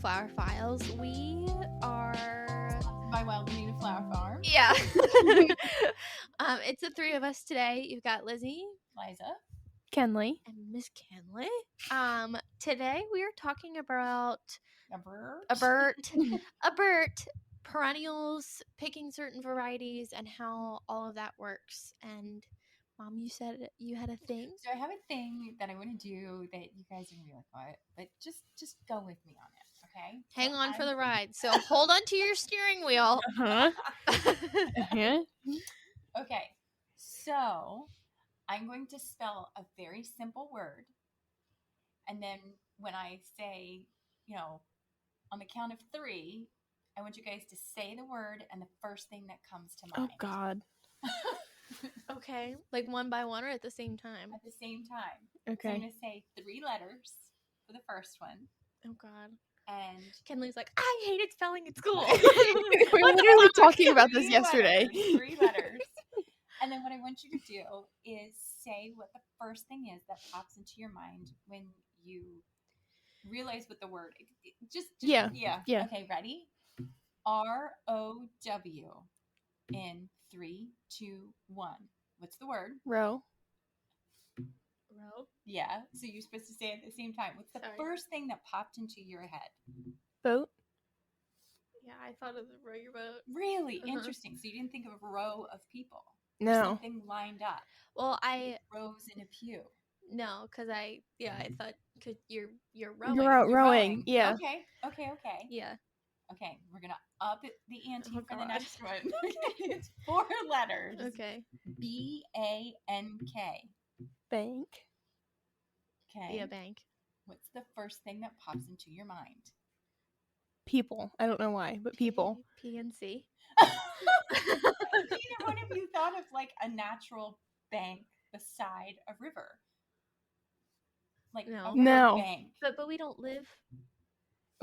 Flower Files. We are by Wild Bonita Flower Farm. Yeah. It's the three of us today. You've got Lizzie, Liza, Kenley, and Miss Kenley. Today we are talking about a Bert, perennials, picking certain varieties, and how all of that works. And Mom, you said you had a thing. So I have a thing that I want to do that you guys are gonna be like, what? But just go with me on it, okay? Hang on for the ride. So hold on to your steering wheel. Okay, so I'm going to spell a very simple word, and then when I say, on the count of 3, I want you guys to say the word and the first thing that comes to mind. Oh, God. Okay, like one by one or at the same time? At the same time. Okay. So I'm going to say 3 letters for the first one. Oh, God. And Kenley's like, I hated spelling at school. We were literally talking about this yesterday. 3 letters. And then what I want you to do is say what the first thing is that pops into your mind when you realize what the word Yeah. Okay, ready? ROW in 3, 2, 1. What's the word? Row. Yeah. So you're supposed to say it at the same time. What's the first thing that popped into your head? Boat. Yeah, I thought of the row your boat. Really interesting. So you didn't think of a row of people. No. Something lined up. Well, rows in a pew. No, because I thought because you're rowing. You're rowing. Yeah. Okay. Yeah. Okay, we're gonna up the ante for the God. next one. It's 4 letters. Okay. BANK. Bank. Okay. Yeah, bank. What's the first thing that pops into your mind? People. I don't know why, but people. PNC. Neither one of you thought of like a natural bank beside a river. Like No. a river bank. But we don't live.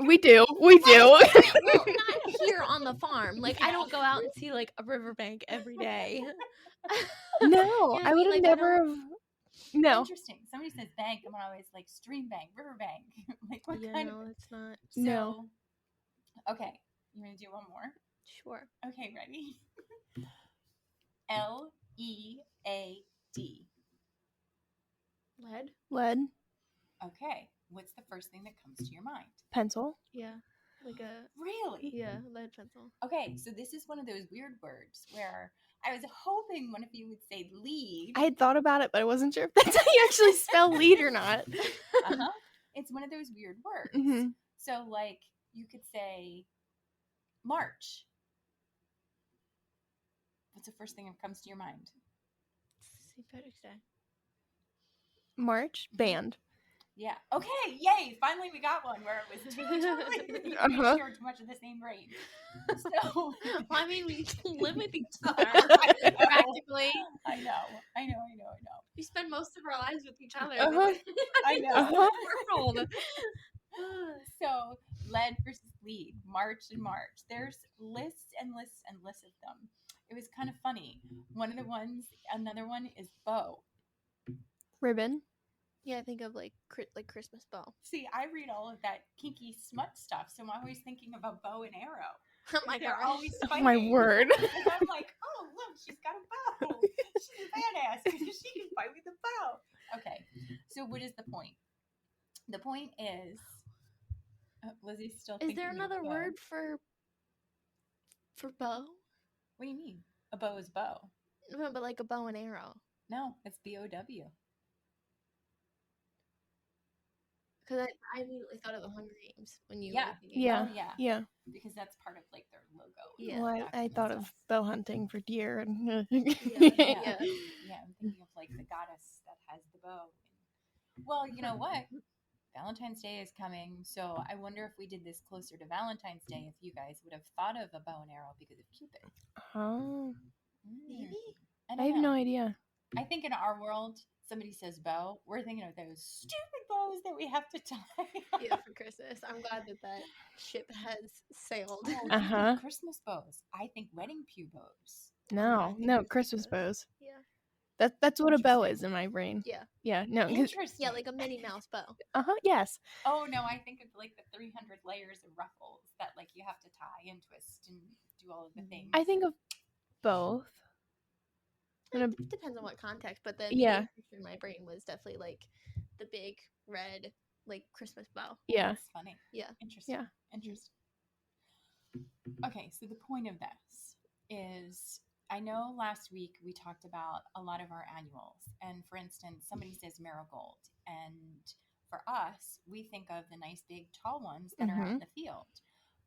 We do. Well, not here on the farm. Like, I don't go out and see like a riverbank every day. No, You know I would have never. No. Interesting. Somebody says bank, I'm always like stream bank, river bank. Like what kind of? No, it's not. So, no. Okay, you want to do one more? Sure. Okay, ready? LEAD. Lead. Okay, what's the first thing that comes to your mind? Pencil. Yeah. Like a. Really? Yeah, lead pencil. Okay, so this is one of those weird words where I was hoping one of you would say lead. I had thought about it, but I wasn't sure if that's how you actually spell lead or not. It's one of those weird words. Mm-hmm. So, like, you could say March. What's the first thing that comes to your mind? St. Patrick's Day. March. Band. Yeah. Okay. Yay! Finally, we got one where it was totally we share too much of the same brain. So, well, I mean, we live with each other practically. I know. We spend most of our lives with each other. I know. World. So, lead versus lead, March and March. There's lists and lists and lists of them. It was kind of funny. Another one is bow. Ribbon. Yeah, I think of like Christmas bow. See, I read all of that kinky smut stuff, so I'm always thinking of a bow and arrow. Oh my god! Always fighting. Oh my word! And I'm like, oh look, she's got a bow. She's a badass because she can fight with a bow. Okay, so what is the point? The point is, Lizzie's still. Is there another word for bow? What do you mean? A bow is bow. No, but like a bow and arrow. No, it's BOW. Because I immediately thought of the Hunger Games when you Yeah. were Yeah. Because that's part of like their logo. Yeah. Well, I thought of bow hunting for deer and. Yeah. I'm thinking of like the goddess that has the bow. Well, you know what? Valentine's Day is coming, so I wonder if we did this closer to Valentine's Day, if you guys would have thought of a bow and arrow because of Cupid. Oh. Maybe. I have no idea. I think in our world, somebody says bow, we're thinking of those stupid bows that we have to tie. Yeah, for Christmas. I'm glad that ship has sailed. Christmas bows. I think wedding pew bows. No, Christmas bows. Yeah. That's what a bow Interesting. is in my brain. Yeah. Yeah, no, 'cause- Interesting. Yeah, like a Minnie Mouse bow. yes. Oh no, I think of like the 300 layers of ruffles that like you have to tie and twist and do all of the things. I think of both. It depends on what context, but the Yeah. immediate picture in my brain was definitely like the big red like Christmas bow. Yeah. That's funny. Yeah. Interesting. Yeah. Interesting. Okay, so the point of this is I know last week we talked about a lot of our annuals. And for instance, somebody says marigold. And for us, we think of the nice big tall ones that are out in the field.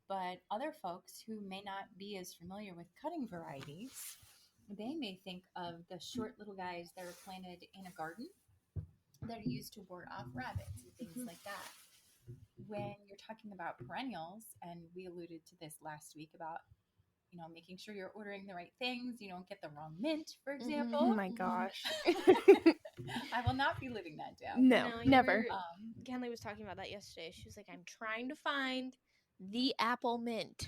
But other folks who may not be as familiar with cutting varieties, they may think of the short little guys that are planted in a garden that are used to ward off rabbits and things like that. When you're talking about perennials, and we alluded to this last week about, making sure you're ordering the right things, you don't get the wrong mint, for example. Oh my gosh. I will not be living that down. No, never. Kenley was talking about that yesterday. She was like, I'm trying to find the apple mint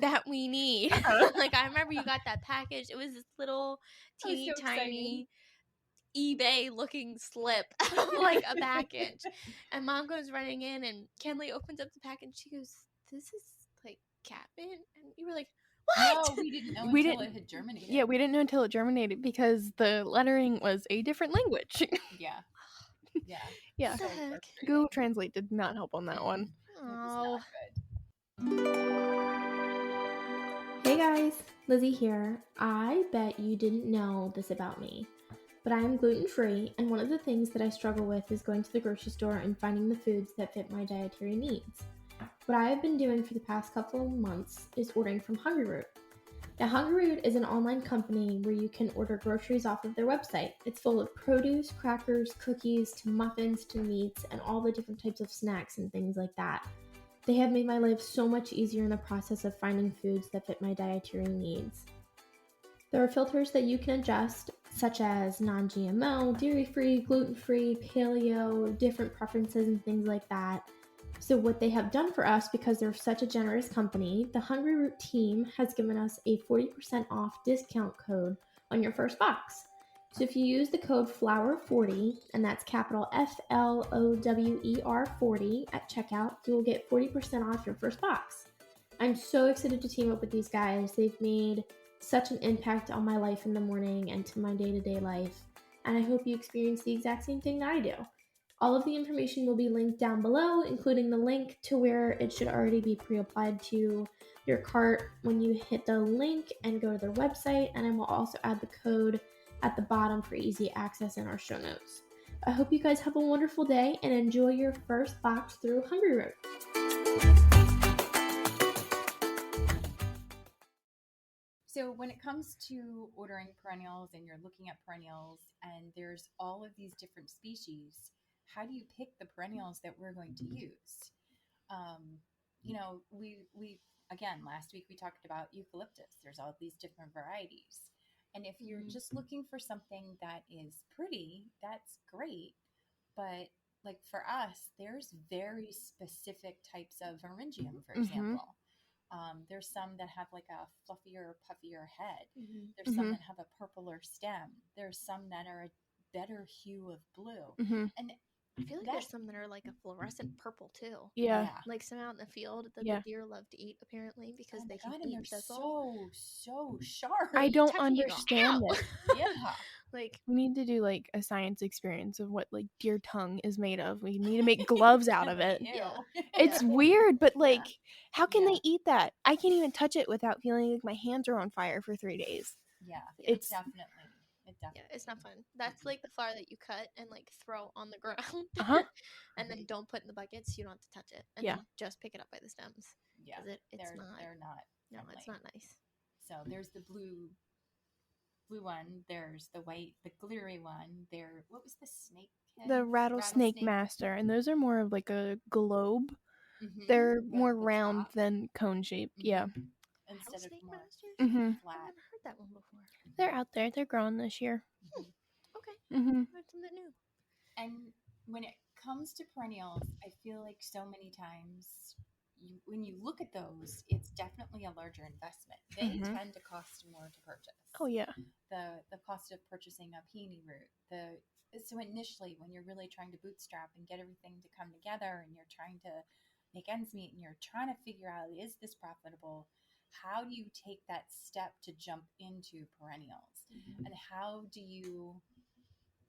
that we need. Like, I remember you got that package. It was this little teeny tiny eBay looking slip of like a package. And Mom goes running in and Kenley opens up the package. She goes, this is like cat mint? And you were like, what? No, we didn't know until it had germinated. Yeah, we didn't know until it germinated because the lettering was a different language. Yeah. Yeah. Yeah. What the heck? Google Translate did not help on that one. It was not good. Hey guys, Lizzie here. I bet you didn't know this about me, but I am gluten-free, and one of the things that I struggle with is going to the grocery store and finding the foods that fit my dietary needs. What I have been doing for the past couple of months is ordering from Hungry Root. Now, Hungry Root is an online company where you can order groceries off of their website. It's full of produce, crackers, cookies, to muffins, to meats, and all the different types of snacks and things like that. They have made my life so much easier in the process of finding foods that fit my dietary needs. There are filters that you can adjust, such as non-GMO, dairy-free, gluten-free, paleo, different preferences and things like that. So what they have done for us, because they're such a generous company, the Hungry Root team has given us a 40% off discount code on your first box. So if you use the code FLOWER40, and that's capital FLOWER 40 at checkout, you will get 40% off your first box. I'm so excited to team up with these guys. They've made such an impact on my life in the morning and to my day-to-day life, and I hope you experience the exact same thing that I do. All of the information will be linked down below, including the link to where it should already be pre-applied to your cart when you hit the link and go to their website, and I will also add the code at the bottom for easy access in our show notes. I hope you guys have a wonderful day and enjoy your first box through Hungry Root. So when it comes to ordering perennials and you're looking at perennials and there's all of these different species, how do you pick the perennials that we're going to use? We again, last week we talked about eucalyptus. There's all these different varieties. And if you're just looking for something that is pretty, that's great. But like for us, there's very specific types of eryngium, for example. There's some that have like a fluffier, puffier head. There's some that have a purpler stem. There's some that are a better hue of blue. And I feel like there's some that are like a fluorescent purple too. Yeah. Like some out in the field that the deer love to eat apparently because they can eat thistle. So sharp. I don't Touching you go, understand "Ow!" it. Yeah. Like We need to do like a science experience of what like deer tongue is made of. We need to make gloves out of it. Ew. It's weird, but like, how can Yeah. they eat that? I can't even touch it without feeling like my hands are on fire for 3 days. Yeah, It's definitely. yeah, it's not fun. That's like the flower that you cut and like throw on the ground, and then don't put in the buckets. So you don't have to touch it, and then just pick it up by the stems. Yeah, it's not. They're not. No, friendly. it's not nice. So there's the blue one. There's the white, the glittery one. What was the snake? the rattlesnake master, and those are more of like a globe. They're more round than cone shaped. Yeah. Instead of more Masters? flat. I've never heard that one before. They're out there. They're growing this year. Okay. Mm-hmm. Learned something new. And when it comes to perennials, I feel like so many times, when you look at those, it's definitely a larger investment. They tend to cost more to purchase. Oh yeah. The cost of purchasing a peony root, so initially when you're really trying to bootstrap and get everything to come together and you're trying to make ends meet and you're trying to figure out, is this profitable? How do you take that step to jump into perennials? And how do you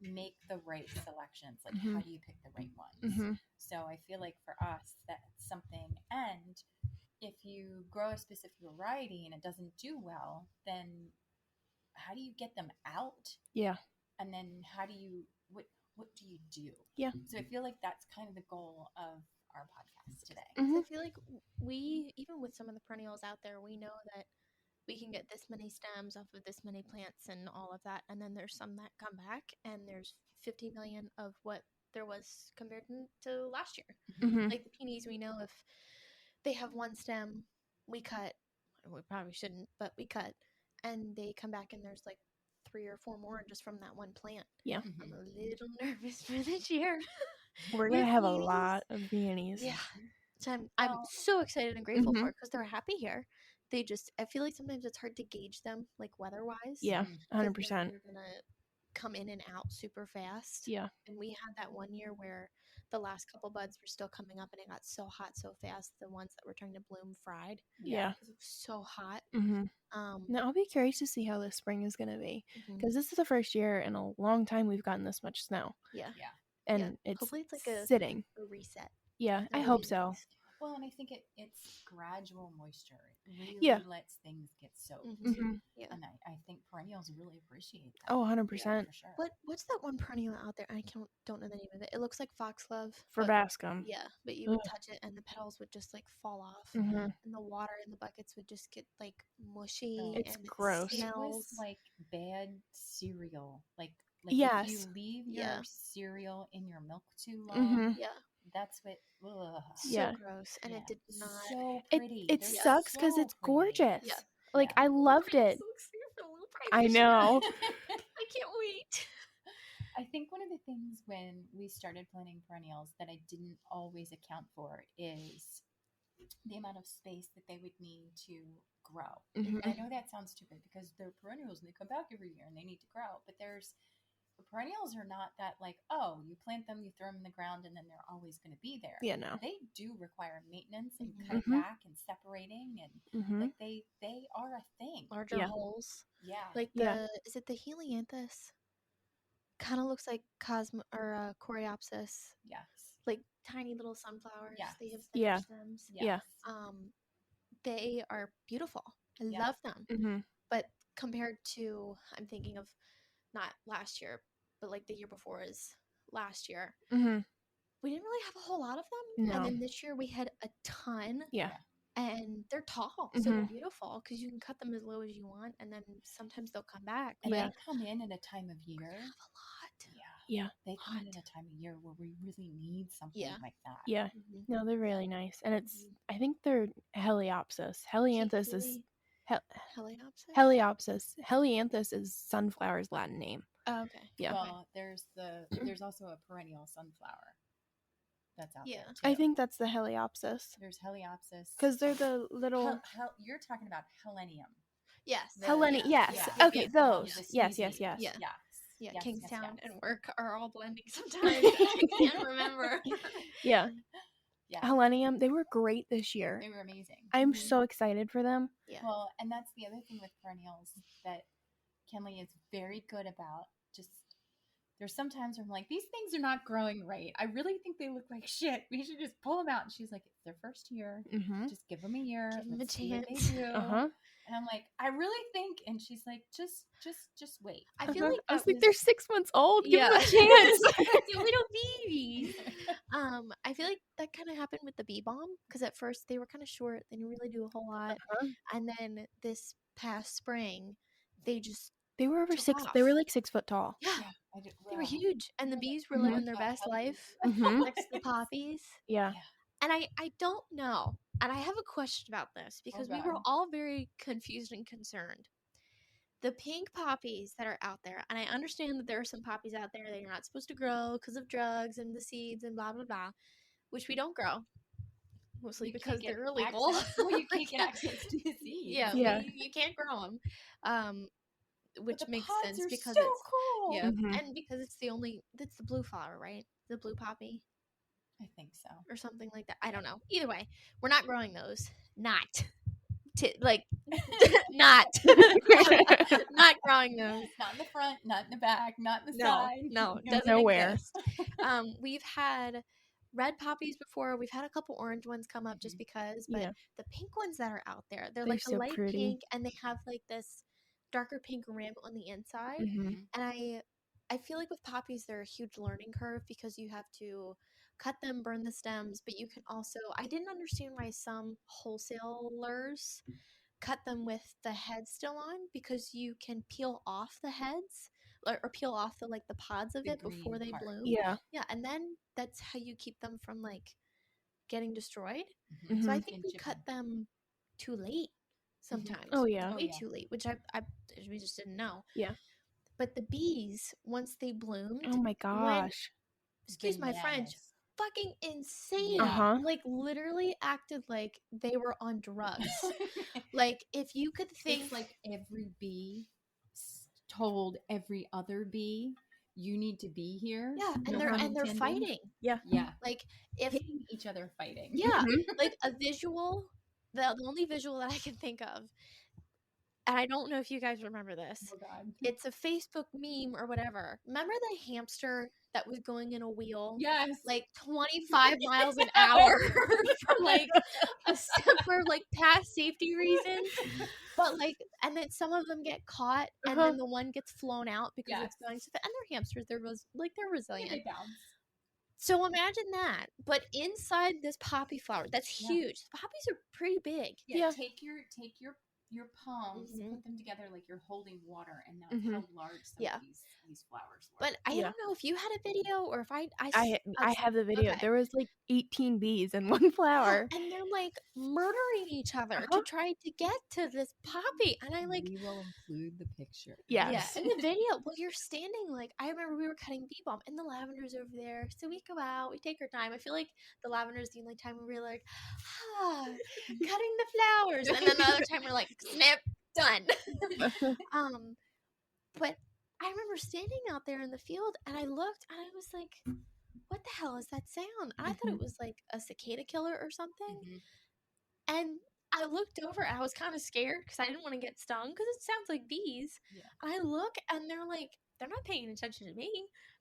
make the right selections? Like, how do you pick the right ones? So I feel like for us, that's something. And if you grow a specific variety and it doesn't do well, then how do you get them out? Yeah. And then how do you, what do you do? Yeah. So I feel like that's kind of the goal of our podcast today. So I feel like we, even with some of the perennials out there, we know that we can get this many stems off of this many plants and all of that. And then there's some that come back and there's 50 million of what there was compared to last year. Like the peonies, we know if they have one stem, we cut. We probably shouldn't, but we cut. And they come back and there's like 3 or 4 more just from that one plant. Yeah. I'm a little nervous for this year. We're going to have a lot of peonies. Yeah. So I'm so excited and grateful for it because they're happy here. They just, I feel like sometimes it's hard to gauge them, like weather-wise. Yeah, 100%. They're going to come in and out super fast. Yeah. And we had that one year where the last couple buds were still coming up and it got so hot so fast. The ones that were trying to bloom fried. Yeah. Because it was so hot. Now, I'll be curious to see how this spring is going to be. Because this is the first year in a long time we've gotten this much snow. Yeah. And it's hopefully it's like sitting. a reset. Yeah, I hope so. Well, and I think it's gradual moisture. It really lets things get soaked. Yeah. And I think perennials really appreciate that. Oh, 100%. Yeah, for sure. What's that one perennial out there? I don't know the name of it. It looks like foxglove. Verbascum. Yeah, but you would touch it and the petals would just like fall off. And the water in the buckets would just get like mushy. It's and gross. It was like bad cereal. Like yes. if you leave your cereal in your milk too long, that's what. Ugh. So gross, and it did not. So pretty. It sucks because it's gorgeous. Yeah. Like I loved it. I know. I can't wait. I think one of the things when we started planting perennials that I didn't always account for is the amount of space that they would need to grow. And I know that sounds stupid because they're perennials and they come back every year and they need to grow, but perennials are not that like, oh, you plant them, you throw them in the ground, and then they're always going to be there. Yeah, no. They do require maintenance and cutting back and separating, and like they are a thing. Larger holes. Yeah. Like is it the helianthus? Kind of looks like coreopsis. Yes. Like tiny little sunflowers. Yes. They have thinner stems. Yes. They are beautiful. I love them. But compared to, I'm thinking of not last year, but like the year before is last year. We didn't really have a whole lot of them. No. And then this year we had a ton. Yeah. And they're tall, so they're beautiful because you can cut them as low as you want, and then sometimes they'll come back. And they come in at a time of year. We have a lot. Yeah. They come in at a time of year where we really need something like that. Yeah. No, they're really nice. And it's, I think they're Heliopsis. Helianthus is... Heliopsis? Heliopsis. Helianthus is sunflower's Latin name. Oh, okay. Yeah. Well, there's also a perennial sunflower that's out there too. I think that's the Heliopsis. There's Heliopsis. Because they're the little... you're talking about Helenium. Yes. Yes. Yeah. Okay, those. Yes. Yeah, Kingstown and work are all blending sometimes. I can't remember. Yeah. Helenium, they were great this year. They were amazing. I'm so excited for them. Yeah. Well, and that's the other thing with perennials that Kenley is very good about. Just there's sometimes where I'm like, these things are not growing right. I really think they look like shit. We should just pull them out. And she's like, it's their first year. Just give them a year. Give them a Let's see what chance. they do. And I'm like, I really think. And she's like, just wait. I feel like I was like, they're 6 months old. Give them a chance. Little babies. I feel like that kind of happened with the bee balm because at first they were kind of short. They didn't really do a whole lot. And then this past spring, they were over 6. They were like 6 foot tall. Yeah. They were huge. And the bees were living their best life next to the poppies. Yeah. And I don't know. And I have a question about this because we were all very confused and concerned. The pink poppies that are out there, and I understand that there are some poppies out there that you're not supposed to grow because of drugs and the seeds and blah, blah, blah, which we don't grow. mostly You because can't get they're illegal. access. Well, you can't get access to the seeds. Yeah, Yeah. you can't grow them, which But the makes pods sense are because so it's cool. yeah, Mhm. and because it's the blue flower, right? The blue poppy I think so. or something like that. I don't know. Either way, we're not growing those. Not not growing those. Not in the front, not in the back, not in the No, side. no, doesn't Nowhere. exist. We've had red poppies before. We've had a couple orange ones come up just because, but Yeah. the pink ones that are out there, they're They're like a so light pretty. pink, and they have like this darker pink rim on the inside. Mhm. And I feel like with poppies, they're a huge learning curve because you have to cut them, burn the stems, but you can also. I didn't understand why some wholesalers cut them with the heads still on because you can peel off the heads or peel off the pods of The it before green they part. bloom. Yeah. Yeah, and then that's how you keep them from like getting destroyed. Mhm. So I And think we cut chipping. them too late sometimes. Oh, yeah. Way too late, which we just didn't know. Yeah. But the bees, once they bloomed, Oh my gosh. excuse my French, fucking insane. Yeah. Like literally acted like they were on drugs. Like if you could think It's like every bee told every other bee, you need to be here. yeah, No and pun they're intended. fighting. Yeah. Yeah. Like if Hitting each other fighting. yeah, Mhm. like a visual, the only visual that I can think of, and I don't know if you guys remember this. Oh God. It's a Facebook meme or whatever. Remember the hamster that was going in a wheel? Yes. Like 25 miles an hour for like for like past safety reasons. But like, and then some of them get caught, and then the one gets flown out because it's going so fast. And they're hamsters. They're resilient. They bounce. So imagine that, but inside this poppy flower, that's huge. Poppies are pretty big. Yeah. Take your palms, Mhm. put them together like you're holding water, and that's Mhm. how large some of these flowers were. But I don't know if you had a video or if I have the video. okay. There was like 18 bees in one flower. And they're like murdering each other to try to get to this poppy. And I like We will include the picture. Yes. in the video, well, you're standing like I remember we were cutting bee balm and the lavender's over there. So we go out, we take our time. I feel like the lavender's the only time where we're like, cutting the flowers. And then the other time we're like, snip, done. But I remember standing out there in the field and I looked and I was like, what the hell is that sound? And I thought it was like a cicada killer or something. And I looked over and I was kind of scared because I didn't want to get stung because it sounds like bees. Yeah. And I look and they're not paying attention to me.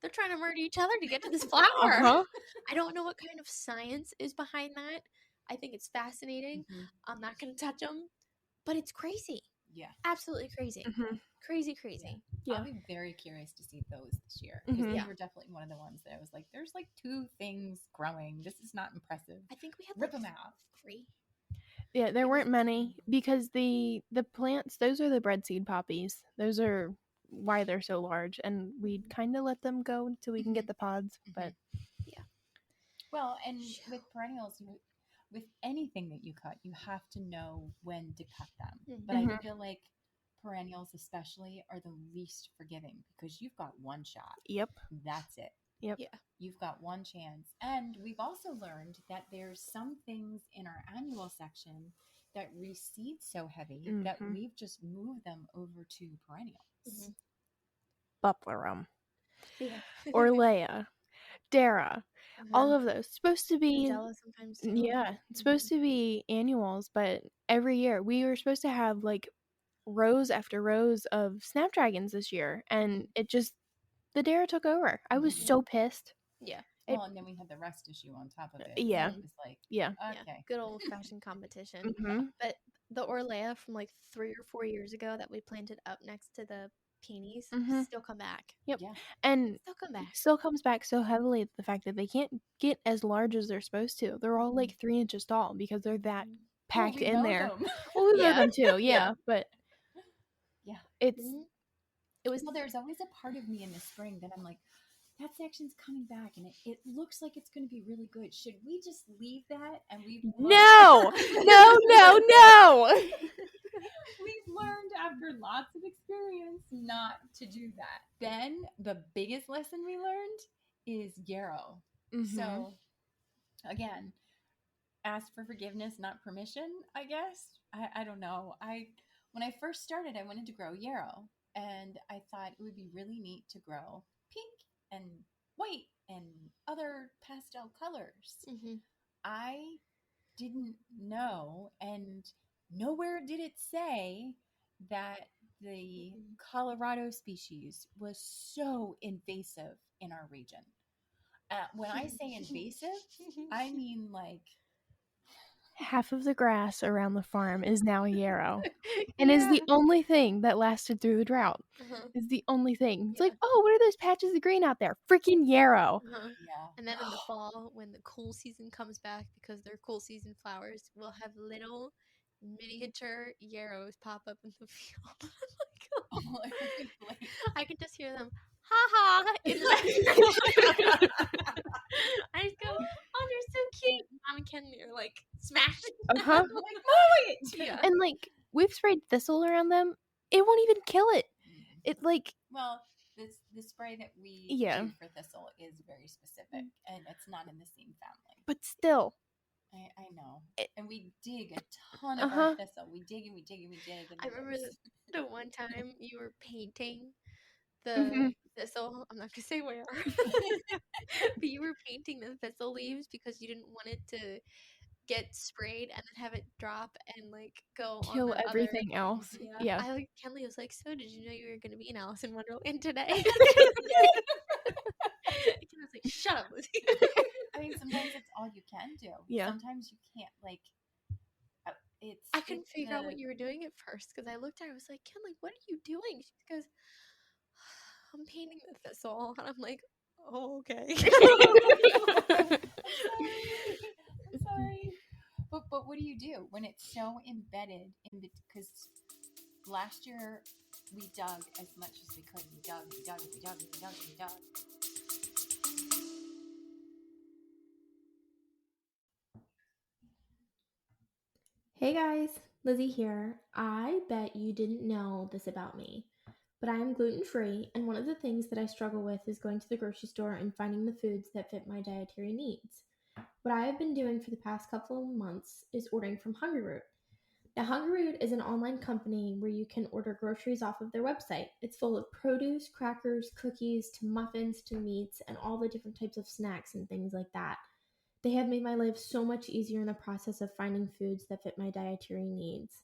They're trying to murder each other to get to this flower. I don't know what kind of science is behind that. I think it's fascinating. I'm not going to touch them, but it's crazy. Yeah. Absolutely crazy. Crazy. Yeah. I'll be very curious to see those this year. Because they were definitely one of the ones that I was like, there's like 2 things growing. This is not impressive. I think we had Rip like them out. 3. Yeah, there weren't many because the plants, those are the bread seed poppies. Those are why they're so large, and we kind of let them go until we can get the pods. But yeah. Well, and with perennials, with anything that you cut, you have to know when to cut them. But I feel like perennials especially are the least forgiving because you've got one shot. Yep. That's it. Yep. Yeah. You've got one chance. And we've also learned that there's some things in our annual section that reseed so heavy that we've just moved them over to perennials. Bubblerum, Yeah. Orlea, Dara, all of those supposed to be sometimes too. yeah, it's supposed to be annuals, but every year we were supposed to have like rows after rows of snapdragons this year, and it just the Dara took over. I was so pissed. Yeah. Well, and then we had the rest issue on top of it. Yeah. So it was like, Yeah. okay. Good old fashioned competition. Mm-hmm. But the Orlea from like 3 or 4 years ago that we planted up next to the peonies still come back. Yep. Yeah. And Still come back. still comes back so heavily the fact that they can't get as large as they're supposed to. They're all like 3 inches tall because they're that packed in there. Well, we know them too, yeah. But it's it was. Well, there's always a part of me in the spring that I'm like, that section's coming back and it looks like it's going to be really good. Should we just leave that? And we've no. We've learned after lots of experience not to do that. Then the biggest lesson we learned is yarrow. So again, ask for forgiveness, not permission, I guess. I don't know. When I first started, I wanted to grow yarrow, and I thought it would be really neat to grow pink and white and other pastel colors. Mm-hmm. I didn't know, and nowhere did it say that the Colorado species was so invasive in our region. When I say invasive, I mean like half of the grass around the farm is now a yarrow, and is the only thing that lasted through the drought. Is the only thing. It's like, oh, what are those patches of green out there? Freaking yarrow. Yeah. And then in the fall, when the cool season comes back, because they're cool season flowers, we'll have little miniature yarrows pop up in the field. I can just hear them, ha ha, in the background. I just go, oh, they're so cute. Mom and Kenley are like smashing them. Uh-huh. Like, move it! Yeah. And like, we've sprayed thistle around them. It won't even kill it. It like, well, the spray that we do for thistle is very specific, and it's not in the same family. But still. I know. And we dig a ton of our thistle. We dig and we dig and we dig. And I remember the one time you were painting the thistle. I'm not going to say where. But you were painting the thistle leaves because you didn't want it to get sprayed and then have it drop and like go kill on the everything else. Yeah. I like Kenley was like, so did you know you were going to be in Alice in Wonderland today? I was like, shut up, Lizzie. I mean, sometimes it's all you can do. Yeah. Sometimes you can't, like, I couldn't figure out what you were doing at first because I looked at her, I was like, Kenley, what are you doing? She goes, I'm painting the thistle. And I'm like, oh, okay. I'm sorry. But what do you do when it's so embedded in because last year we dug as much as we could. We dug. Hey guys, Lizzie here. I bet you didn't know this about me, but I am gluten-free, and one of the things that I struggle with is going to the grocery store and finding the foods that fit my dietary needs. What I have been doing for the past couple of months is ordering from Hungryroot. Now, Hungryroot is an online company where you can order groceries off of their website. It's full of produce, crackers, cookies, to muffins, to meats, and all the different types of snacks and things like that. They have made my life so much easier in the process of finding foods that fit my dietary needs.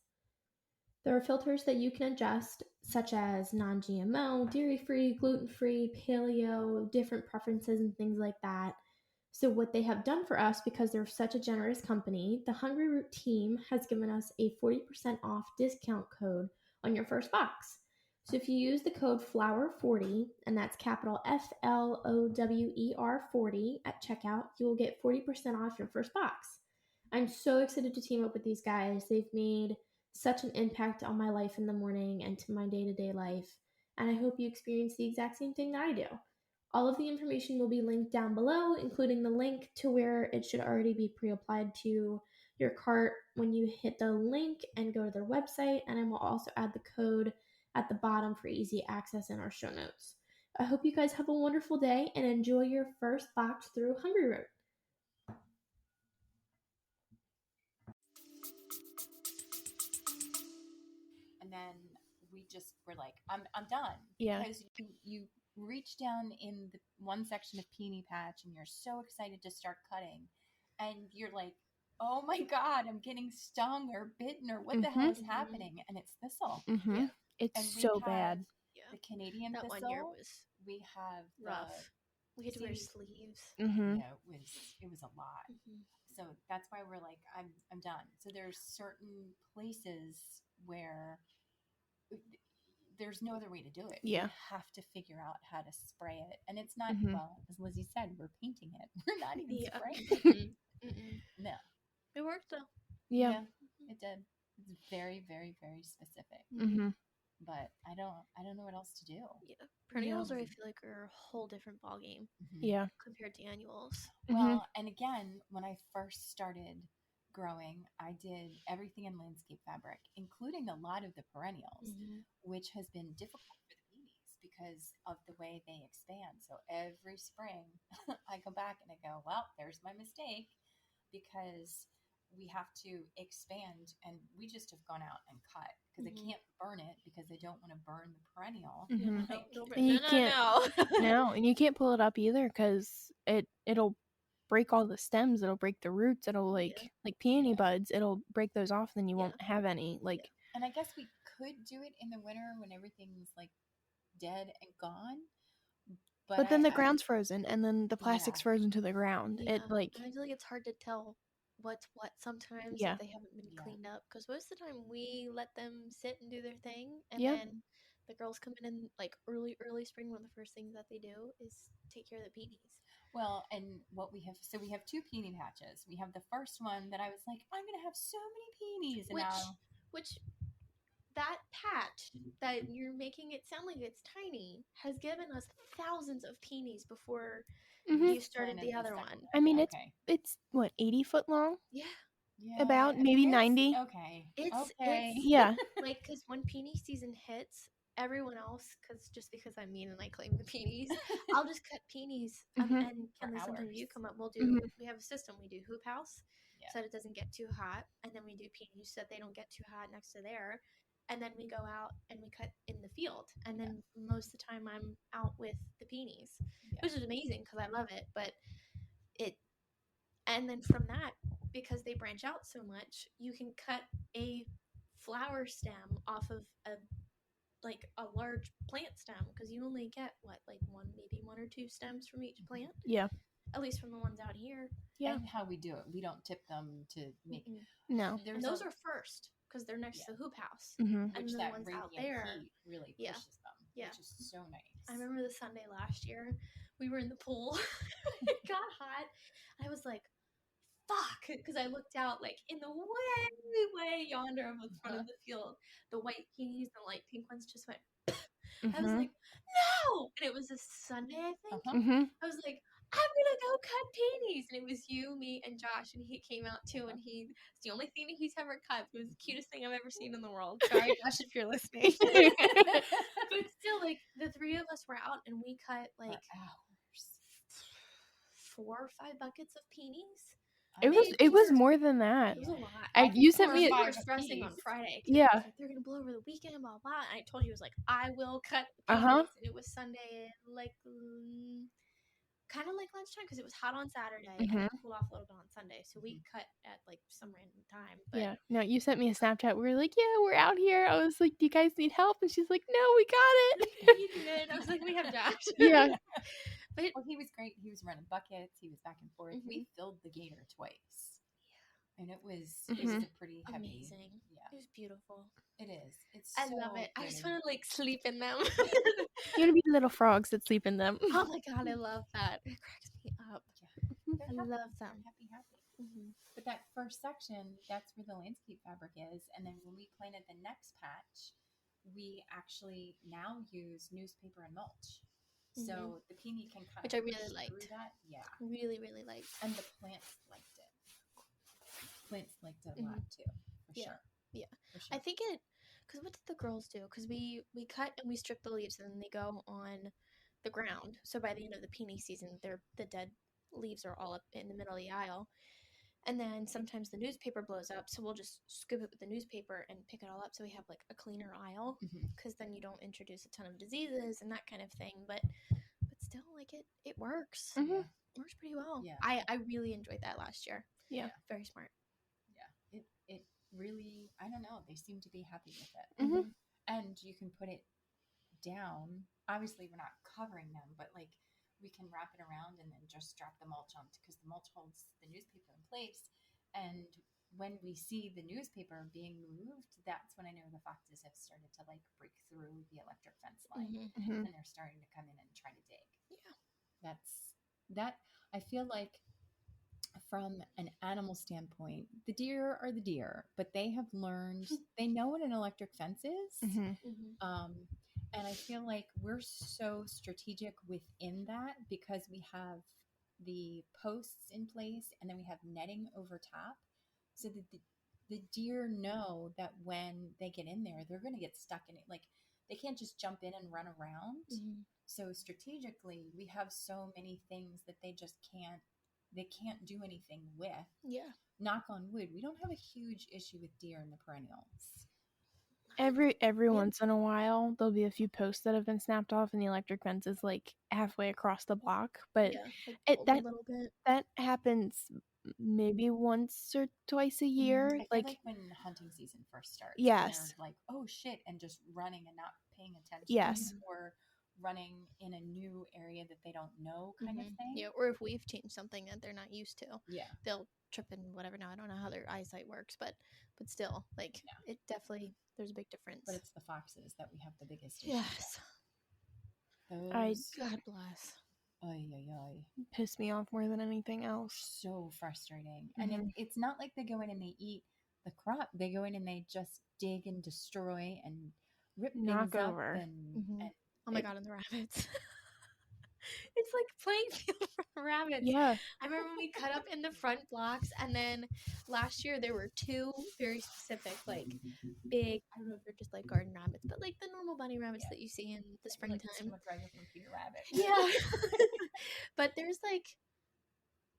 There are filters that you can adjust, such as non-GMO, dairy-free, gluten-free, paleo, different preferences and things like that. So what they have done for us, because they're such a generous company, the Hungryroot team has given us a 40% off discount code on your first box. So if you use the code FLOWER40, and that's capital FLOWER 40 at checkout, you will get 40% off your first box. I'm so excited to team up with these guys. They've made such an impact on my life in the morning and to my day-to-day life, and I hope you experience the exact same thing that I do. All of the information will be linked down below, including the link to where it should already be pre-applied to your cart when you hit the link and go to their website, and I will also add the code at the bottom for easy access in our show notes. I hope you guys have a wonderful day and enjoy your first box through Hungryroot. And then we just were like, I'm done. Yeah. Because you reach down in the one section of peony patch and you're so excited to start cutting. And you're like, oh my God, I'm getting stung or bitten or what the hell is happening? And it's thistle. Yeah. It's and so bad. The Canadian that thistle. 1 year was we have rough. We had to wear sleeves. Yeah, it was a lot. So that's why we're like, I'm done. So there's certain places where there's no other way to do it. Yeah. You have to figure out how to spray it. And it's not, well, as Lizzie said, we're painting it. We're not even spraying it. No. It worked though. Yeah. It did. It's very, very, very specific. But I don't know what else to do. Yeah. Perennials I feel like are a whole different ballgame. Yeah. Compared to annuals. Well, and again, when I first started growing, I did everything in landscape fabric, including a lot of the perennials, which has been difficult for the peonies because of the way they expand. So every spring I go back and I go, well, there's my mistake, because we have to expand, and we just have gone out and cut because they can't burn it because they don't want to burn the perennial. And you can't, no, and you can't pull it up either because it'll break all the stems. It'll break the roots. It'll like peony buds. It'll break those off, and then you won't have any. Like, and I guess we could do it in the winter when everything's like dead and gone. But then the ground's frozen, and then the plastic's frozen to the ground. Yeah. It like I feel like it's hard to tell what's what sometimes if they haven't been cleaned up, because most of the time we let them sit and do their thing, and then the girls come in like early spring. One of the first things that they do is take care of the peonies. Well, and what we have, so we have 2 peony patches. We have the first one that I was like, I'm gonna have so many peonies, and which that patch that you're making it sound like it's tiny has given us thousands of peonies before you started the other one. I mean, it's what, 80 foot long? Yeah. About maybe 90. Okay. It's like, because when peony season hits, everyone else, because I'm mean and I claim the peonies, I'll just cut peonies and sometimes you come up. We have a system. We do hoop house so that it doesn't get too hot, and then we do peonies so that they don't get too hot next to there. And then we go out and we cut in the field. And then most of the time I'm out with the peonies, which is amazing because I love it. But and then from that, because they branch out so much, you can cut a flower stem off of a large plant stem, because you only get maybe 1 or 2 stems from each plant. Yeah. At least from the ones out here. Yeah. And how we do it, we don't tip them to make. No. And those are first, because they're next to the hoop house. And which the ones radiant out there heat really pushes them, which is so nice. I remember the Sunday last year, we were in the pool. It got hot. I was like, fuck, because I looked out like in the way yonder of the front of the field. The white peonies and the light pink ones just went. I was like, no! And it was a Sunday, I think. I was like, I'm gonna go cut peonies, and it was you, me, and Josh, and he came out too, and it's the only thing that he's ever cut. It was the cutest thing I've ever seen in the world. Sorry, Josh, if you're listening. But still, like, the 3 of us were out, and we cut like 4 or 5 buckets of peonies. It was more than that. It was a lot. You sent me. We were stressing on Friday. Yeah. Like, they're gonna blow over the weekend, blah blah. And I told you, I was like, I will cut peonies. And it was Sunday, like kind of like lunchtime, because it was hot on Saturday and it cooled off a little bit on Sunday. So we cut at like some random time. But no, you sent me a Snapchat. We were like, yeah, we're out here. I was like, do you guys need help? And she's like, no, we got it. You did. I was like, we have Josh. Yeah. But he was great. He was running buckets. He was back and forth. We filled the gator twice. Yeah. And it was a pretty heavy. Amazing. Yeah. It was beautiful. It is. I love it. I just want to like sleep in them. You want to be little frogs that sleep in them. Oh my God, I love that. It cracks me up. Yeah. I love them. Happy. But that first section, that's where the landscape fabric is. And then when we planted the next patch, we actually now use newspaper and mulch. So the peony can kind which of I really liked. That. Yeah. Really, really liked. And the plants liked it. Plants liked it a lot too, for sure. Yeah. For sure. I think because what did the girls do? Because we cut and we strip the leaves, and then they go on the ground. So by the end of the peony season, the dead leaves are all up in the middle of the aisle. And then sometimes the newspaper blows up, so we'll just scoop it with the newspaper and pick it all up, so we have like a cleaner aisle, because then you don't introduce a ton of diseases and that kind of thing. But still, like, it works. It works pretty well. Yeah. I really enjoyed that last year. Yeah. Very smart. Yeah. It really, I don't know, they seem to be happy with it. And you can put it down. Obviously, we're not covering them, but like, we can wrap it around and then just drop the mulch on, because the mulch holds the newspaper in place. And when we see the newspaper being moved, that's when I know the foxes have started to like break through the electric fence line, and they're starting to come in and try to dig. Yeah, that. I feel like from an animal standpoint, the deer are the deer, but they have learned, they know what an electric fence is. And I feel like we're so strategic within that, because we have the posts in place, and then we have netting over top, so that the deer know that when they get in there, they're going to get stuck in it. Like, they can't just jump in and run around. So strategically, we have so many things that they just can't they can't do anything with. Yeah. Knock on wood, we don't have a huge issue with deer in the perennials. Every once in a while, there'll be a few posts that have been snapped off, and the electric fence is like halfway across the block. But Yeah, like that a little bit. that happens maybe once or twice a year. I feel like when hunting season first starts, Yes. they're like, oh shit, and just running and not paying attention. Yes. Or running in a new area that they don't know, kind of thing. Yeah, or if we've changed something that they're not used to, Yeah, they'll trip and whatever. Now I don't know how their eyesight works, but still, like it definitely there's a big difference. But it's the foxes that we have the biggest issue. Yes. Those, God bless. Piss me off more than anything else. So frustrating. And it's not like they go in and they eat the crop. They go in and they just dig and destroy and rip knock things over. Up and oh my god, and the rabbits. It's like playing field for the rabbits. Yeah. I remember when we cut up in the front blocks, and then last year there were two very specific, like big, I don't know if they're just like garden rabbits, but like the normal bunny rabbits that you see in the springtime. Like Dragon from Peter Rabbit. Yeah. But there's like,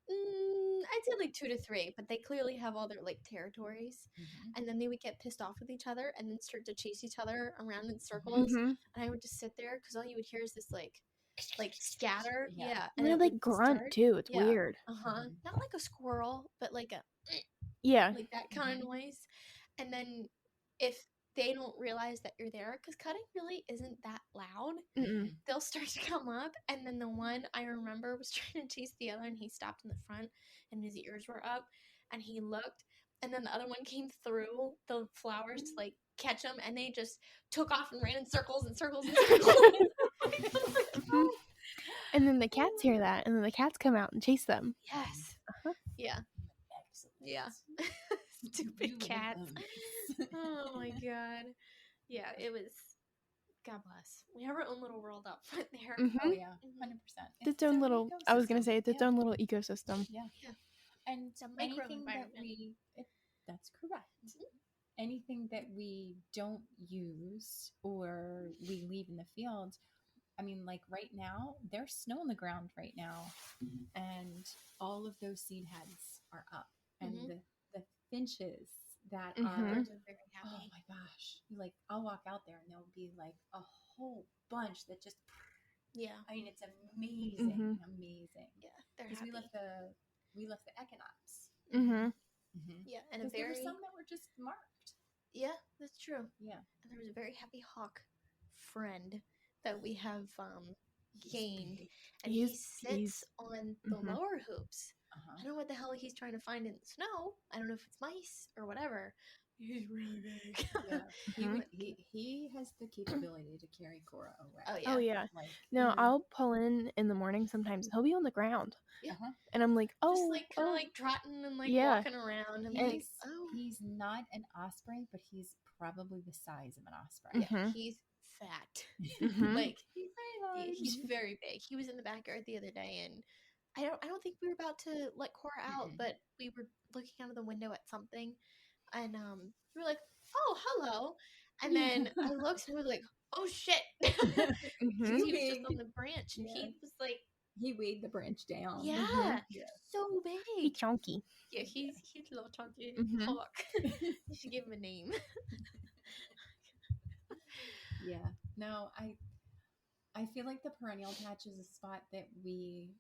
I'd say like 2 to 3, but they clearly have all their like territories. And then they would get pissed off with each other and then start to chase each other around in circles. And I would just sit there because all you would hear is this like scatter. Yeah. And they like grunt too. It's weird. Not like a squirrel, but like a like that kind of noise. And then if they don't realize that you're there, because cutting really isn't that loud, they'll start to come up. And then the one I remember was trying to chase the other, and he stopped in the front and his ears were up and he looked, and then the other one came through the flowers to like catch him, and they just took off and ran in circles and circles and circles. And then the cats hear that, and then the cats come out and chase them. Yes. Yeah. Excellent. Yeah. Stupid cats. Oh my god. Yeah, it was. God bless. We have our own little world up front there. Oh yeah, 100%. Its own little. I was gonna say it's its own little ecosystem. Yeah. And it's a anything that that's correct. Anything that we don't use or we leave in the field. I mean, like right now, there's snow on the ground right now, and all of those seed heads are up, and the finches that are very happy. Oh my gosh! Like I'll walk out there and there'll be like a whole bunch that just I mean, it's amazing, amazing. Yeah, they're because happy. we left the equinox. Yeah, and there were some that were just marked. Yeah, that's true. Yeah, and there was a very happy hawk friend that we have gained, and he sits on the lower hoops. I don't know what the hell he's trying to find in the snow. I don't know if it's mice or whatever. He's really big. Yeah, he has the capability to carry Cora away. Oh yeah. Like, no, I'll pull in the morning sometimes. He'll be on the ground. Yeah. And I'm like, oh, just like kind of like trotting and like walking around. And he's not an osprey, but he's probably the size of an osprey. Yeah, he's fat. Like he's very big. He was in the backyard the other day, and I don't think we were about to let Cora out, but we were looking out of the window at something, and we were like, "Oh, hello!" And then I looked and I was like, "Oh shit!" He was just on the branch, and he was like, he weighed the branch down. Yeah, so big. He's chunky. Yeah, he's a little chunky hawk. You should give him a name. Yeah. No, I feel like the perennial patch is a spot that we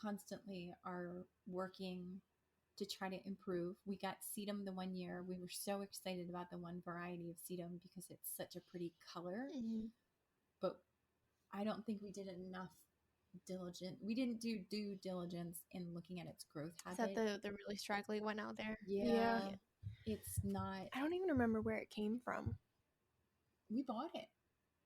constantly are working to try to improve. We got sedum the one year. We were so excited about the one variety of sedum because it's such a pretty color. But I don't think we did enough we didn't do due diligence in looking at its growth habit. Is that the really straggly one out there? Yeah. It's not. I don't even remember where it came from. We bought it.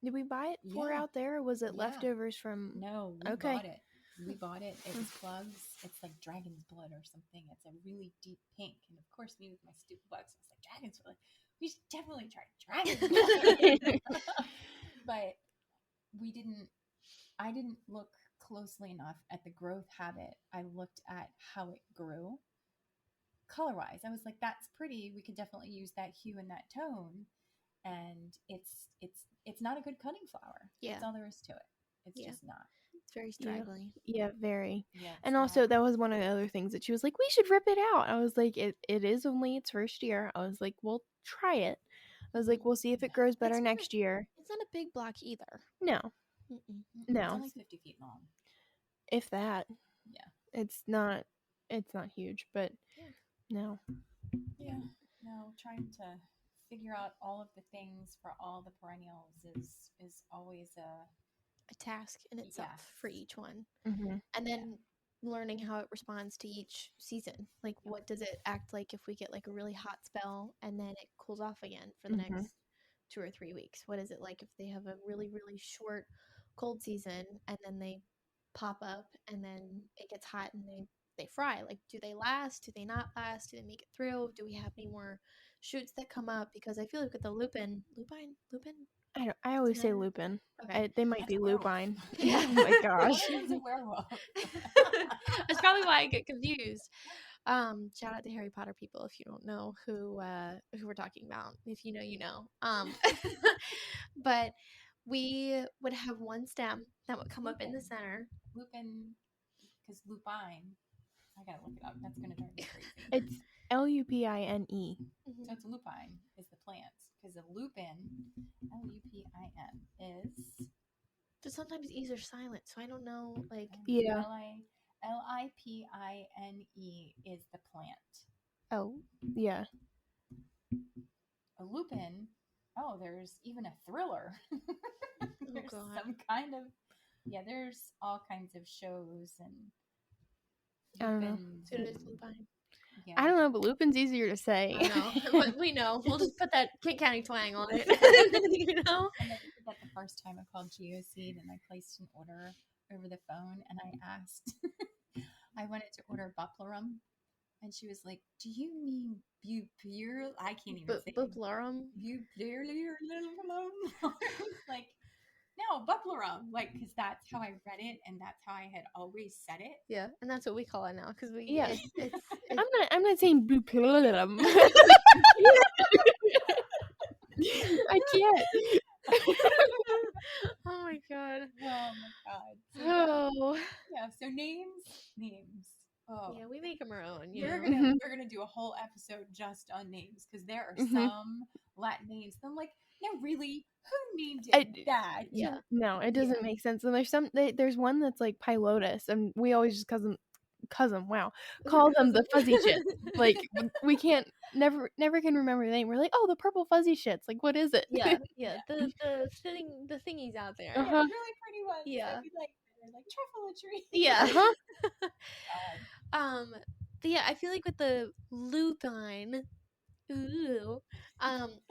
Did we buy it for out there, or was it leftovers from? No, we bought it. We bought it. It was plugs. It's like dragon's blood or something. It's a really deep pink. And of course, me with my stupid bugs, I was like, dragon's blood. We should definitely try dragon's blood. But I didn't look closely enough at the growth habit. I looked at how it grew. Color-wise, I was like, that's pretty. We could definitely use that hue and that tone. And it's not a good cutting flower. Yeah. That's all there is to it. It's just not. It's very straggly. Yeah, very. Yeah, And also, that was one of the other things that she was like, we should rip it out. I was like, it is only its first year. I was like, we'll try it. I was like, we'll see if it grows better next year. It's not a big block either. No. No. It's only 50 feet long. If that. Yeah. It's not huge, but no. Yeah. No, trying to figure out all of the things for all the perennials is always a task in itself for each one. Mm-hmm. And then learning how it responds to each season. Like, what does it act like if we get like a really hot spell and then it cools off again for the next 2 or 3 weeks? What is it like if they have a really, really short cold season and then they pop up and then it gets hot and they fry? Like, do they last? Do they not last? Do they make it through? Do we have any more shoots that come up? Because I feel like with the lupine. I always say lupin. Okay. They might be lupine. Yeah. Oh my gosh. One of them's a werewolf. That's probably why I get confused. Shout out to Harry Potter people if you don't know who we're talking about. If you know, you know. But we would have one stem that would come up in the center. Lupin, because lupine. I gotta look it up. That's gonna drive me crazy. It's Lupine. So it's lupine is the plant. Because a lupin, Lupin, is. But sometimes E's are silent, so I don't know. Like Yeah. Lipine is the plant. Oh, yeah. A lupin. Oh, there's even a thriller. There's some kind of. Yeah, there's all kinds of shows and. I don't know. So it is lupine. Yeah. I don't know, but lupin's easier to say. I know, but we know. We'll just put that Kent County twang on it. You know. I never forget the first time I called Geoseed and I placed an order over the phone and I asked. I wanted to order bupleurum, and she was like, "Do you mean bupure? I can't even say bupleurum. Like, no, bupleurum. Like, because that's how I read it, and that's how I had always said it. Yeah, and that's what we call it now. Because we. Yeah. It's I'm not saying bupleurum. I can't. Oh my god. So, yeah. So names. Oh. Yeah, we make them our own. We're gonna do a whole episode just on names because there are some Latin names. I'm like, no, really, who named it that? Yeah. No, it doesn't make sense. And there's one that's like pilotus, and we always just call them the fuzzy shits. Like we can't never can remember the name. We're like, oh, the purple fuzzy shits. Like, what is it? Yeah. The thingies out there. Yeah, really pretty ones. Yeah. That we like truffle tree. Yeah. But yeah, I feel like with the lupine,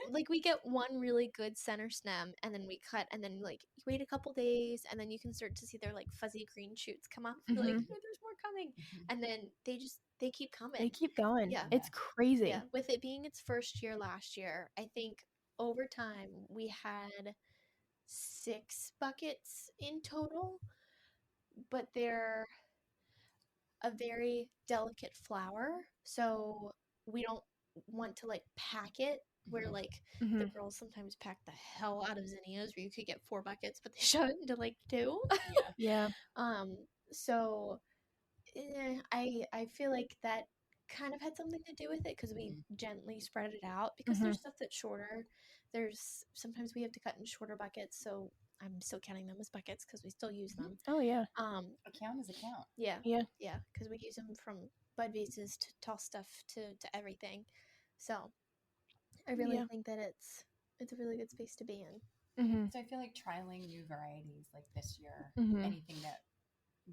like we get one really good center stem and then we cut and then like you wait a couple days and then you can start to see their like fuzzy green shoots come up. You're like, oh, there's more coming. And then they keep coming. They keep going. Yeah. It's crazy. Yeah. With it being its first year last year, I think over time we had 6 buckets in total, but they're a very delicate flower, so we don't want to like pack it where like the girls sometimes pack the hell out of zinnias where you could get 4 buckets but they shove it into like 2. Yeah. So I feel like that kind of had something to do with it because we gently spread it out because there's stuff that's shorter. There's sometimes we have to cut in shorter buckets, so I'm still counting them as buckets because we still use them. Oh yeah. A count is a count. Yeah. Yeah. Yeah, because we use them from bud vases to tall stuff to everything. So I really think that it's a really good space to be in. So I feel like trialing new varieties like this year, anything that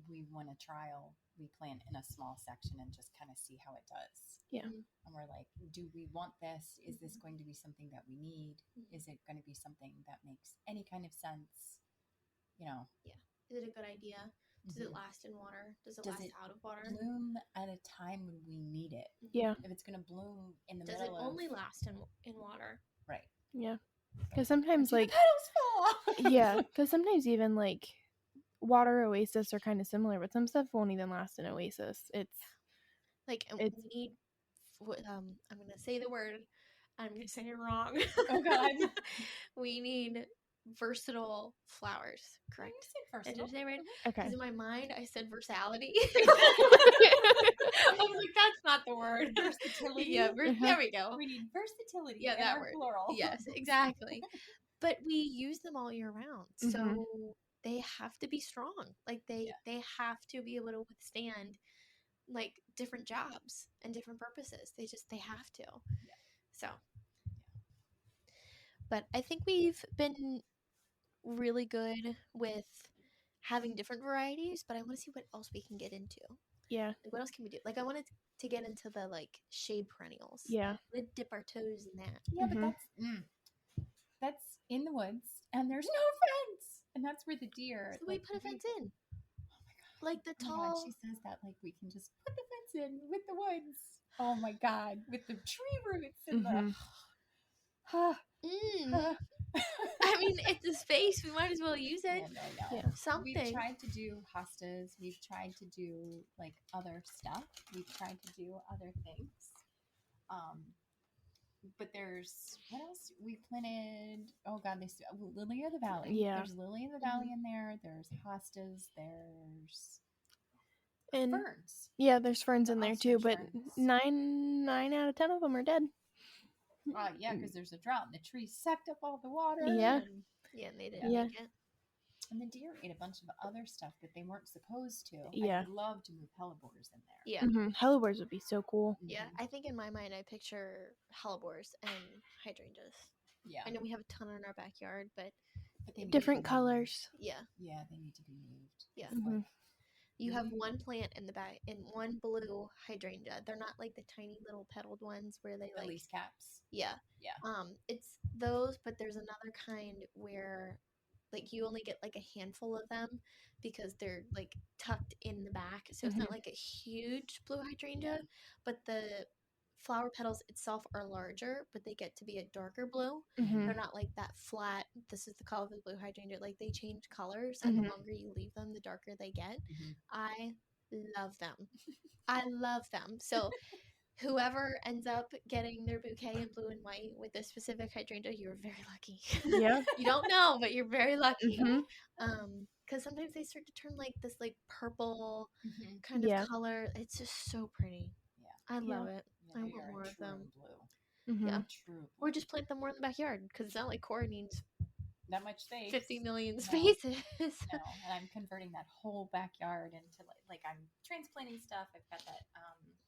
we want to trial, we plant in a small section and just kind of see how it does. Yeah. And we're like, do we want this? Is this going to be something that we need? Is it going to be something that makes any kind of sense? You know? Yeah. Is it a good idea? Does it last in water? Does it last out of water? Bloom at a time when we need it? Yeah. If it's going to bloom in the middle of... Does it only last in water? Right. Yeah. Because sometimes like... The petals fall! Yeah. Because sometimes even like water oasis are kind of similar, but some stuff won't even last in oasis. It's... Like, we need... I'm going to say the word. I'm going to say it wrong. Oh, God. We need versatile flowers, correct? You said Did versatile. I say right? Okay. Because in my mind, I said versality. I was like, that's not the word. Versatility. Yeah, there we go. We need versatility. Yeah, in that our word. plural. Yes, exactly. But we use them all year round, so they have to be strong. Like they have to be able to withstand like different jobs and different purposes. They have to. Yeah. So, but I think we've been really good with having different varieties, but I want to see what else we can get into. Yeah. Like, what else can we do? Like, I wanted to get into the like shade perennials. Yeah. We'd dip our toes in that. Yeah, but that's in the woods, and there's no fence, and that's where the deer. So we put a fence in. Oh my god! Like the tall. Oh my god, she says that like we can just put the fence in with the woods. Oh my god, with the tree roots and the. I mean, it's a space. We might as well use it. I know. Yeah. Something. We've tried to do hostas. We've tried to do like other stuff. We've tried to do other things. But there's what else we planted? Oh God, Lily of the Valley. Yeah. There's Lily of the Valley in there. There's hostas. There's ferns. Yeah, there's ferns in there too, but ferns. 9 out of 10 of them are dead. Yeah, because there's a drought and the trees sucked up all the water. Yeah. And they didn't Yeah. make it. And the deer ate a bunch of other stuff that they weren't supposed to. Yeah. I'd love to move hellebores in there. Yeah. Hellebores would be so cool. Yeah. I think in my mind, I picture hellebores and hydrangeas. Yeah. I know we have a ton in our backyard, but they Different colors. Yeah. Yeah, they need to be moved. Yeah. Like, you have one plant in the back and one blue hydrangea. They're not like the tiny little petaled ones where they like leaf caps. Yeah. Yeah. It's those, but there's another kind where like you only get like a handful of them because they're like tucked in the back. So it's not like a huge blue hydrangea, but the flower petals itself are larger, but they get to be a darker blue. They're not like that flat, this is the color of the blue hydrangea. Like they change colors and the longer you leave them, the darker they get. I love them. I love them. So whoever ends up getting their bouquet in blue and white with this specific hydrangea, you're very lucky. Yeah. You don't know, but you're very lucky. Because sometimes they start to turn like this like purple kind of color. It's just so pretty. Yeah. I love it. I want more of them. Blue. Yeah. True. Or just plant them more in the backyard because it's not like Cora needs that much space. 50 million spaces. No, and I'm converting that whole backyard into like I'm transplanting stuff. I've got that.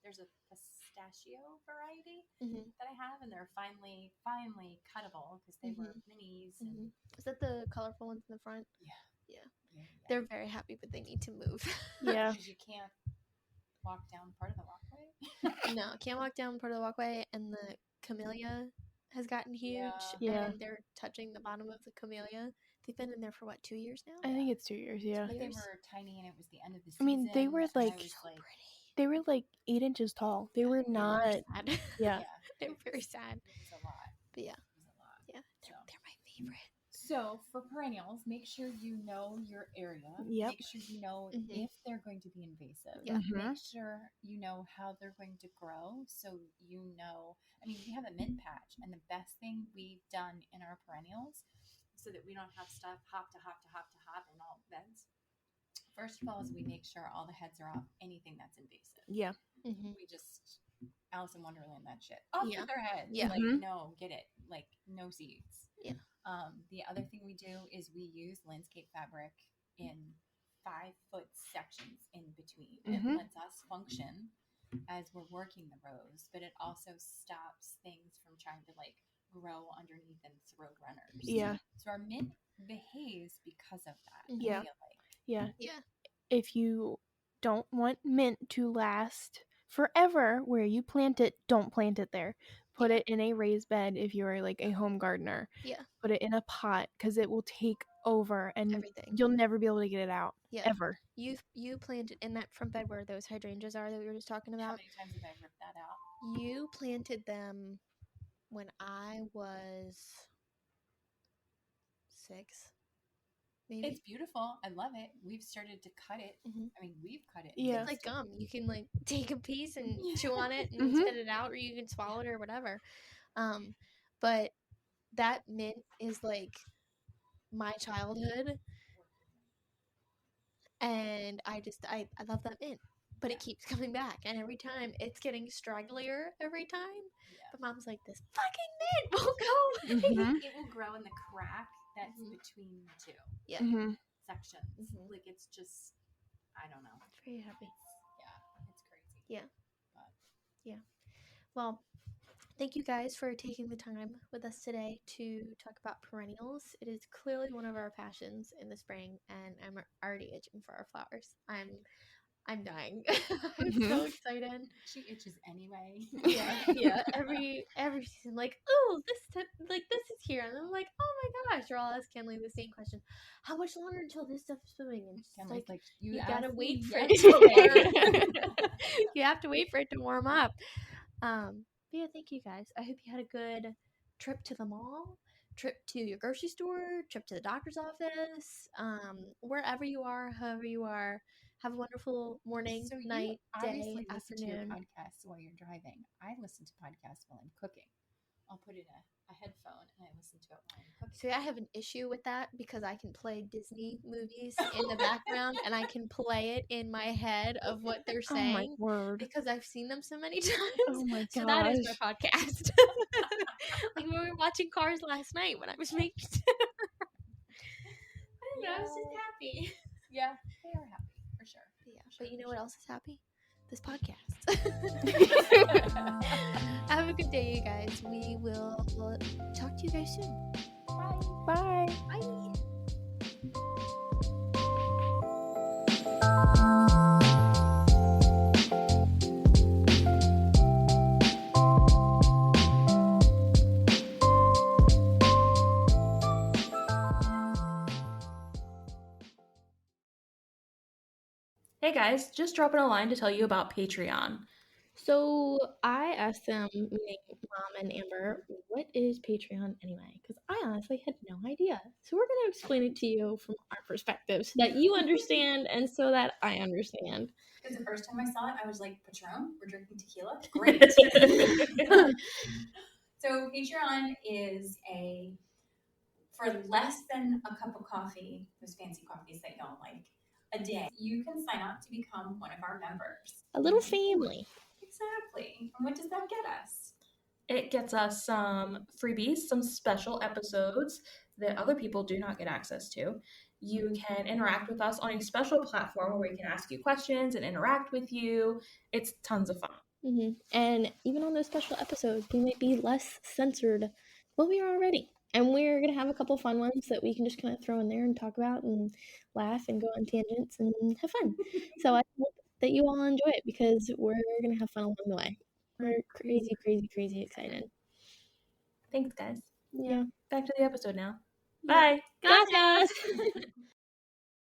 There's a pistachio variety that I have, and they're finally cuttable because they were minis. And Is that the colorful ones in the front? Yeah. They're very happy, but they need to move. Yeah. Because you can't walk down part of the walkway. No, can't walk down part of the walkway, and the camellia has gotten huge. Yeah. And they're touching the bottom of the camellia. They've been in there for what, 2 years now? I think it's 2 years, yeah. But they were tiny, and it was the end of the season. I mean, they were like, pretty. they were like 8 inches tall. They were not. Sad. Yeah. They were very sad. It was a lot. But yeah. It was a lot. Yeah. They're my favorite. So for perennials, make sure you know your area. Yep. Make sure you know if they're going to be invasive. Yeah. Make sure you know how they're going to grow. So you know, I mean, we have a mint patch, and the best thing we've done in our perennials so that we don't have stuff hop to hop to hop to hop in all beds. First of all, is we make sure all the heads are off anything that's invasive. Yeah. We just Alice in Wonderland that shit off with their heads. Yeah. Like no, get it. Like no seeds. Yeah. The other thing we do is we use landscape fabric in 5-foot sections in between. It lets us function as we're working the rows, but it also stops things from trying to like grow underneath and throw runners. Yeah. So our mint behaves because of that. Yeah. I feel like. Yeah. Yeah. If you don't want mint to last forever where you plant it, don't plant it there. Put it in a raised bed if you're like a home gardener. Yeah. Put it in a pot because it will take over and Everything. you'll never be able to get it out. Yeah. Ever. You planted in that front bed where those hydrangeas are that we were just talking How about. many times have I ripped that out? You planted them when I was 6. Maybe. It's beautiful. I love it. We've started to cut it. I mean, we've cut it. Yeah. It's like gum. You can like take a piece and chew on it and spit it out, or you can swallow it or whatever. But that mint is like my childhood, and I love that mint. But it keeps coming back, and every time it's getting stragglier every time. Yeah. But Mom's like, this fucking mint won't go away. It will grow in the crack that's between the two sections. Like, it's just, I don't know. It's very happy. It's crazy. Yeah. But. Yeah. Well, thank you guys for taking the time with us today to talk about perennials. It is clearly one of our passions in the spring, and I'm already itching for our flowers. I'm dying. I'm so excited. She itches anyway. Yeah. Every season, like, oh, this is here, and I'm like, oh my gosh. You're all asking like the same question: how much longer until this stuff is blooming? And it's like you gotta wait for it to warm. You have to wait for it to warm up. But yeah, thank you guys. I hope you had a good trip to the mall, trip to your grocery store, trip to the doctor's office, wherever you are, however you are. Have a wonderful morning, night, day, afternoon. Listen to your podcasts while you're driving. I listen to podcasts while I'm cooking. I'll put in a headphone and I listen to it while I'm cooking. So I have an issue with that because I can play Disney movies in the background and I can play it in my head of what they're saying. Oh my word. Because I've seen them so many times. Oh my gosh. So that is my podcast. Like when we were watching Cars last night when I was making dinner. I don't know, I was just happy. Yeah, they are happy. For sure. Yeah, but you know what else is happy? This podcast. Have a good day, you guys. We'll talk to you guys soon. Bye. Hey guys, just dropping a line to tell you about Patreon. So I asked them, meaning Mom and Amber, what is Patreon anyway? Because I honestly had no idea. So we're going to explain it to you from our perspective so that you understand and so that I understand. Because the first time I saw it, I was like, Patron, we're drinking tequila? Great. So Patreon is for less than a cup of coffee, those fancy coffees that y'all like, a day, you can sign up to become one of our members. A little family. Exactly. And what does that get us? It gets us some freebies, some special episodes that other people do not get access to. You can interact with us on a special platform where we can ask you questions and interact with you. It's tons of fun. Mm-hmm. And even on those special episodes, we might be less censored than we are already. And we're going to have a couple fun ones that we can just kind of throw in there and talk about and laugh and go on tangents and have fun. So I hope that you all enjoy it because we're going to have fun along the way. We're crazy excited. Thanks, guys. Yeah. Back to the episode now. Bye. Gracias.